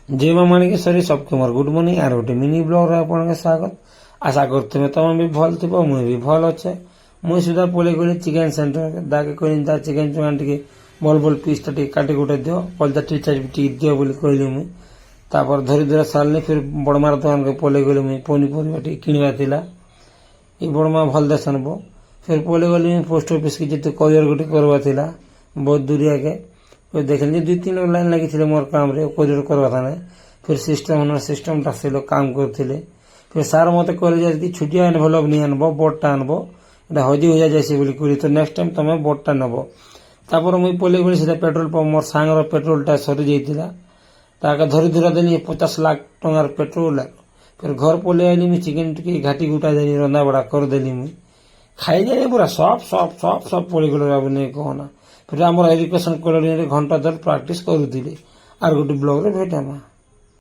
जय मां माणिकेश्वरी सबके मोर गुड मॉर्निंग आर गोटे मिनी ब्लॉग रे आपन के स्वागत। आशा करते तुम भी भल थो मुझे भी भल अच्छे। मुझे सुधा पड़े गली चिकेन सेंटर दाके कहली ता चिकेन चुआन टे बल बल पीस टे काटी कुटे दियो कलजा टीचा टी दियो बोली कहली मुई तापर धरी धरा सारनी फिर बड़मार दुकान के पड़े गली मुई पनीपरिया टी किणवा थिला ये बड़मा भल देसन बो फिर पड़े गली पोस्ट ऑफिस की जी करियर गोटे करवा थिला बहुत दूरिया के देखली 2-3 लाइन लगी मोर काम रे कोरियर करवा था फिर सिस्टम से लोग काम करते फिर सार मत कहले छुटिया एनभलप नहीं आनब बोर्डटा आनब एटा हजी हो जाए तो नेक्स्ट टाइम तुम बोर्डटा नब तापर मुई पलि गली सीधा पेट्रोल पंप मोर सांगर पेट्रोलटा सरी जाता धरी धुरा देली 50 लाख टंगार पेट्रोल फिर घर पलि आईली मुझे चिकेन टी घाटी गुटा देली रंधा बड़ा करदेली मुई खाई जाए पूरा सब पलि गल नहीं कहना फिर आम एजुकेशन कॉलोनी घंटा धर प्राक्ट करूली आर गोटे ब्लॉग रे भेटामा।